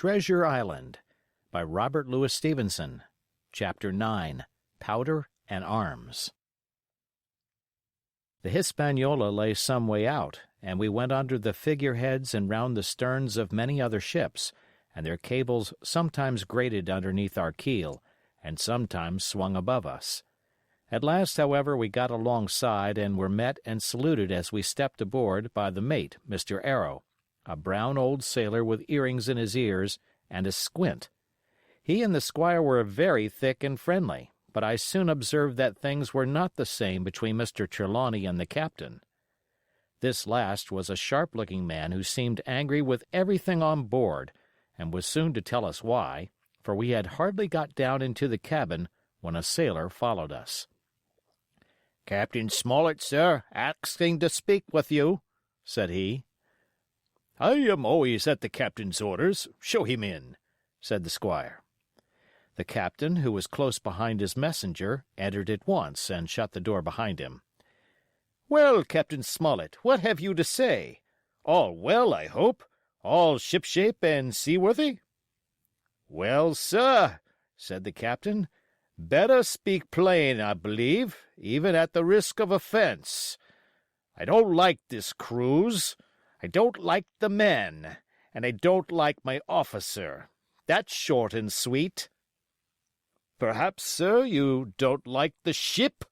Treasure Island by Robert Louis Stevenson. Chapter 9. Powder and Arms. The Hispaniola lay some way out, and we went under the figureheads and round the sterns of many other ships, and their cables sometimes grated underneath our keel, and sometimes swung above us. At last, however, we got alongside and were met and saluted as we stepped aboard by the mate, Mr. Arrow, a brown old sailor with earrings in his ears and a squint. He and the squire were very thick and friendly, but I soon observed that things were not the same between Mr. Trelawney and the captain. This last was a sharp-looking man who seemed angry with everything on board, and was soon to tell us why, for we had hardly got down into the cabin when a sailor followed us. "Captain Smollett, sir, asking to speak with you," said he. "I am always at the captain's orders. Show him in," said the squire. The captain, who was close behind his messenger, entered at once and shut the door behind him. "Well, Captain Smollett, what have you to say? All well, I hope? All shipshape and seaworthy?" "Well, sir," said the captain, "better speak plain, I believe, even at the risk of offense. I don't like this cruise. I don't like the men, and I don't like my officer. That's short and sweet." "Perhaps, sir, you don't like the ship?"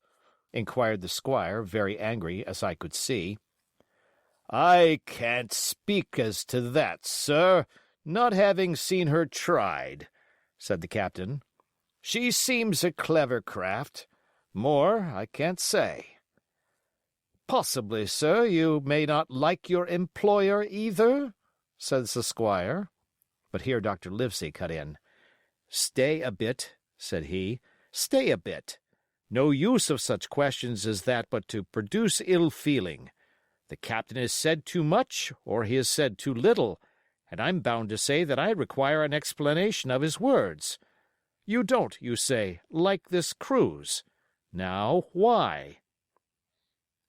inquired the squire, very angry, as I could see. "I can't speak as to that, sir, not having seen her tried," said the captain. "She seems a clever craft. More I can't say." "Possibly, sir, you may not like your employer either?" says the squire. But here Dr. Livesey cut in. "Stay a bit," said he. "Stay a bit. No use of such questions as that but to produce ill feeling. The captain has said too much, or he has said too little, and I'm bound to say that I require an explanation of his words. You don't, you say, like this cruise. Now, why?"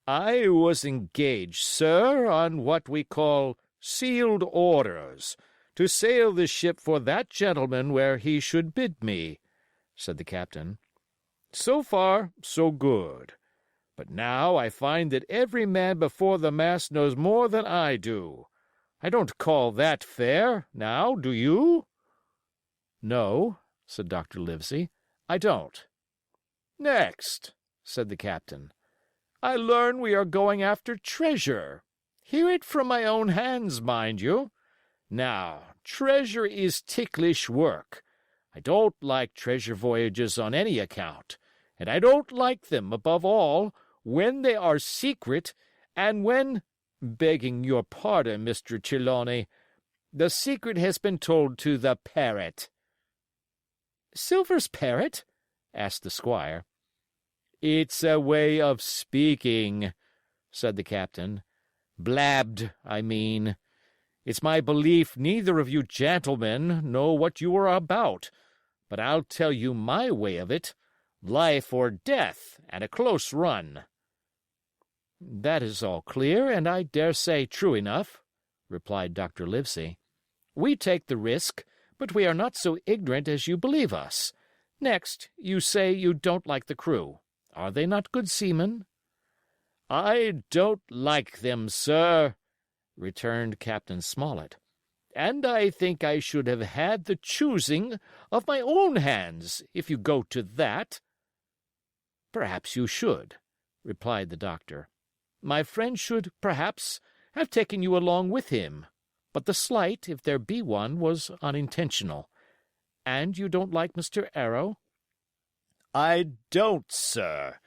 "I was engaged, sir, on what we call sealed orders, to sail the ship for that gentleman where he should bid me," said the captain. "So far, so good. But now I find that every man before the mast knows more than I do. I don't call that fair, now, do you?" "No," said Dr. Livesey, "I don't." "Next," said the captain, "I learn we are going after treasure. Hear it from my own hands, mind you. Now, treasure is ticklish work. I don't like treasure voyages on any account, and I don't like them, above all, when they are secret, and when, begging your pardon, Mr. Trelawney, the secret has been told to the parrot." "Silver's parrot?" asked the squire. "It's a way of speaking," said the captain. "Blabbed, I mean. It's my belief neither of you gentlemen know what you are about, but I'll tell you my way of it. Life or death, and a close run." "That is all clear, and I dare say true enough," replied Dr. Livesey. "We take the risk, but we are not so ignorant as you believe us. Next, you say you don't like the crew. Are they not good seamen?" "I don't like them, sir," returned Captain Smollett, "and I think I should have had the choosing of my own hands, if you go to that." "Perhaps you should," replied the doctor. "My friend should, perhaps, have taken you along with him, but the slight, if there be one, was unintentional. And you don't like Mr. Arrow?" "I don't, sir.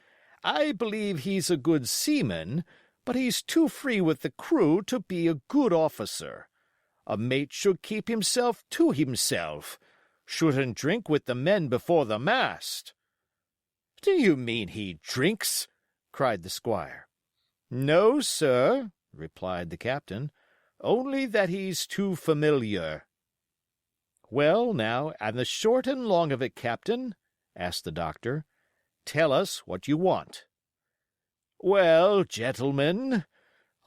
I believe he's a good seaman, but he's too free with the crew to be a good officer. A mate should keep himself to himself, shouldn't drink with the men before the mast." "Do you mean he drinks?" cried the squire. "No, sir," replied the captain, "only that he's too familiar." "Well, now, and the short and long of it, Captain," asked the doctor. "Tell us what you want." "Well, gentlemen,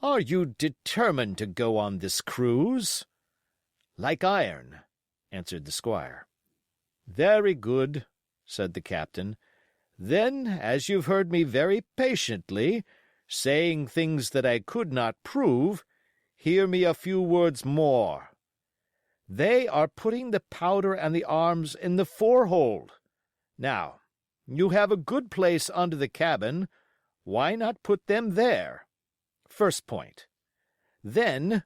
are you determined to go on this cruise?" "Like iron." answered the squire. "Very good," said the captain. "Then, as you've heard me very patiently, saying things that I could not prove, hear me a few words more. They are putting the powder and the arms in the forehold. Now, you have a good place under the cabin. Why not put them there? First point. Then,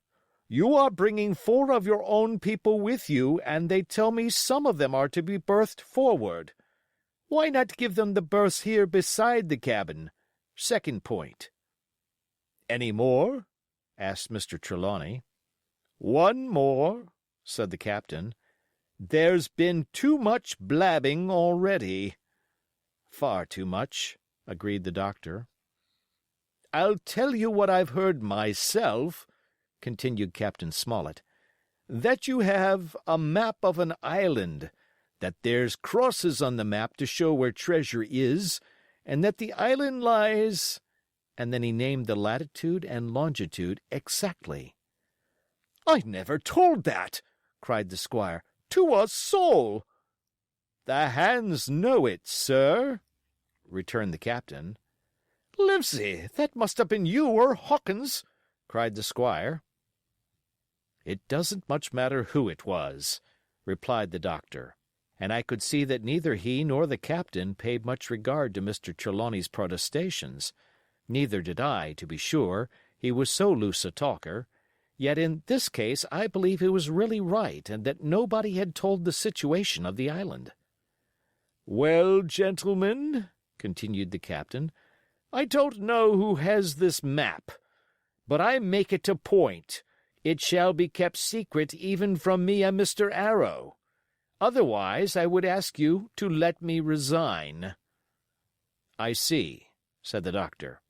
you are bringing 4 of your own people with you, and they tell me some of them are to be berthed forward. Why not give them the berths here beside the cabin? Second point." "Any more?" asked Mr. Trelawney. "One more," said the captain. "There's been too much blabbing already." "Far too much," agreed the doctor. "I'll tell you what I've heard myself," continued Captain Smollett, "that you have a map of an island, that there's crosses on the map to show where treasure is, and that the island lies—" and then he named the latitude and longitude exactly. "I never told that," cried the squire, "to a soul." "The hands know it, sir," returned the captain. "Livesey, that must have been you or Hawkins," cried the squire. "It doesn't much matter who it was," replied the doctor, and I could see that neither he nor the captain paid much regard to Mr. Trelawney's protestations. Neither did I, to be sure, he was so loose a talker. Yet in this case I believe he was really right, and that nobody had told the situation of the island. "Well, gentlemen," continued the captain, "I don't know who has this map, but I make it a point. It shall be kept secret even from me and Mr. Arrow. Otherwise, I would ask you to let me resign." "I see," said the doctor.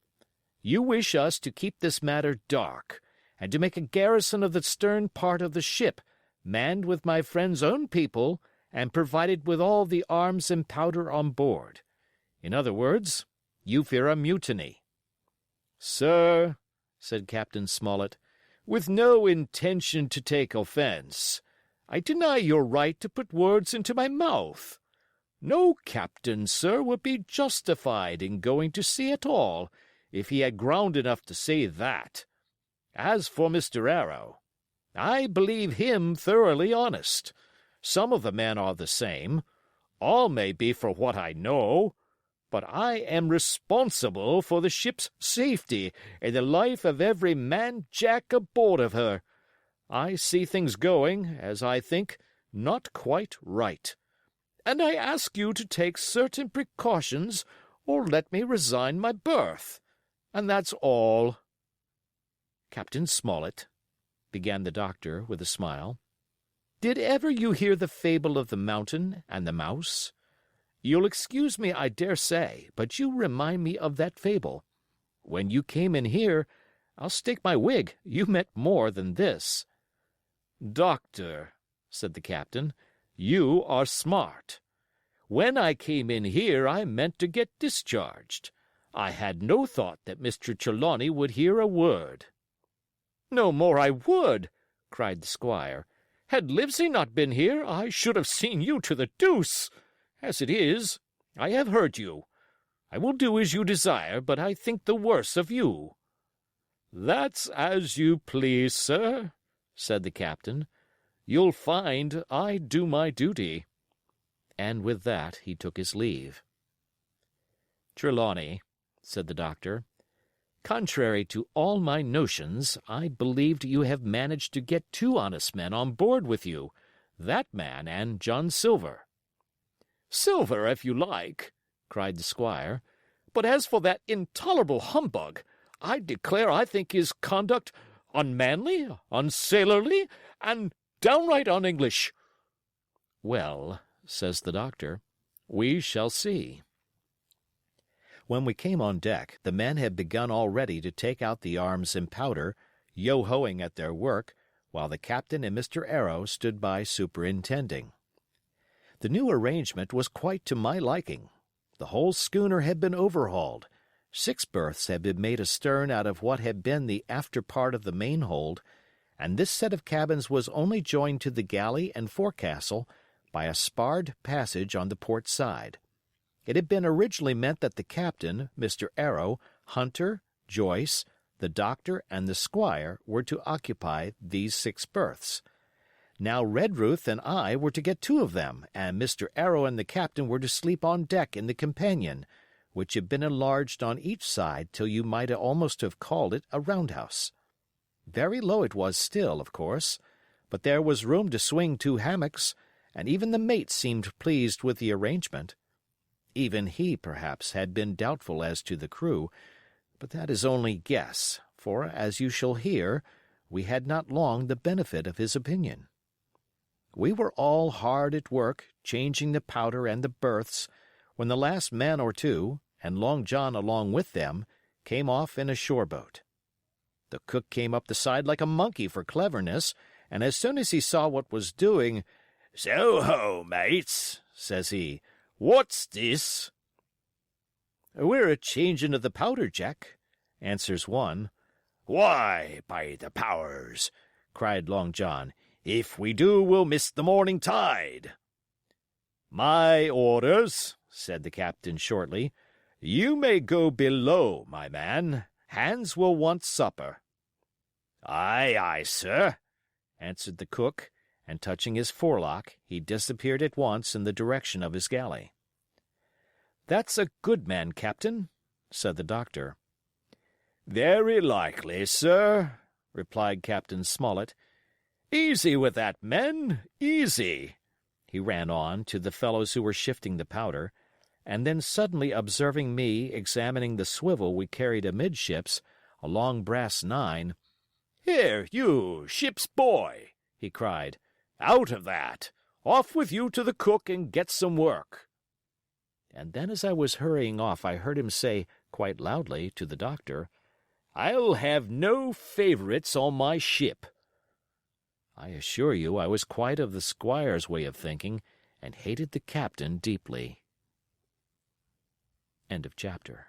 "You wish us to keep this matter dark, and to make a garrison of the stern part of the ship, manned with my friend's own people, and provided with all the arms and powder on board. In other words, you fear a mutiny." "Sir," said Captain Smollett, "with no intention to take offense, I deny your right to put words into my mouth. No captain, sir, would be justified in going to sea at all, if he had ground enough to say that. As for Mr. Arrow, I believe him thoroughly honest. Some of the men are the same. All may be for what I know. But I am responsible for the ship's safety and the life of every man jack aboard of her. I see things going, as I think, not quite right. And I ask you to take certain precautions or let me resign my berth. And that's all." "Captain Smollett," began the doctor with a smile, "did ever you hear the fable of the mountain and the mouse? You'll excuse me, I dare say, but you remind me of that fable. When you came in here, I'll stake my wig, you meant more than this." "Doctor," said the captain, "you are smart. When I came in here, I meant to get discharged. I had no thought that Mr. Trelawney would hear a word." "No more I would," cried the squire. "Had Livesey not been here, I should have seen you to the deuce. As it is, I have heard you. I will do as you desire, but I think the worse of you." "That's as you please, sir," said the captain. "You'll find I do my duty." And with that he took his leave. "Trelawney," said the doctor, "contrary to all my notions, I believed you have managed to get 2 honest men on board with you, that man and John Silver." "Silver, if you like," cried the squire. "But as for that intolerable humbug, I declare I think his conduct unmanly, unsailorly, and downright un-English." "Well," says the doctor, "we shall see." When we came on deck, the men had begun already to take out the arms and powder, yo-hoing at their work, while the captain and Mr. Arrow stood by superintending. The new arrangement was quite to my liking. The whole schooner had been overhauled. 6 berths had been made astern out of what had been the after part of the main hold, and this set of cabins was only joined to the galley and forecastle by a sparred passage on the port side. It had been originally meant that the captain, Mr. Arrow, Hunter, Joyce, the doctor, and the squire were to occupy these 6 berths. Now Redruth and I were to get 2 of them, and Mr. Arrow and the captain were to sleep on deck in the companion, which had been enlarged on each side till you might almost have called it a roundhouse. Very low it was still, of course, but there was room to swing 2 hammocks, and even the mate seemed pleased with the arrangement. Even he, perhaps, had been doubtful as to the crew, but that is only guess, for, as you shall hear, we had not long the benefit of his opinion. We were all hard at work, changing the powder and the berths, when the last man or 2, and Long John along with them, came off in a shore boat. The cook came up the side like a monkey for cleverness, and as soon as he saw what was doing, "So ho, mates," says he, "what's this?" "We're a changing of the powder, Jack," answers one. "Why, by the powers," cried Long John, "if we do, we'll miss the morning tide." "My orders," said the captain shortly. "You may go below, my man. Hands will want supper." "Aye, aye, sir," answered the cook, and touching his forelock, he disappeared at once in the direction of his galley. "That's a good man, Captain," said the doctor. "Very likely, sir," replied Captain Smollett. "Easy with that, men, easy," he ran on, to the fellows who were shifting the powder, and then suddenly observing me examining the swivel we carried amidships, a long brass 9, "Here, you, ship's boy," he cried, "out of that! Off with you to the cook and get some work." And then as I was hurrying off I heard him say, quite loudly, to the doctor, "I'll have no favorites on my ship." I assure you I was quite of the squire's way of thinking, and hated the captain deeply. End of chapter.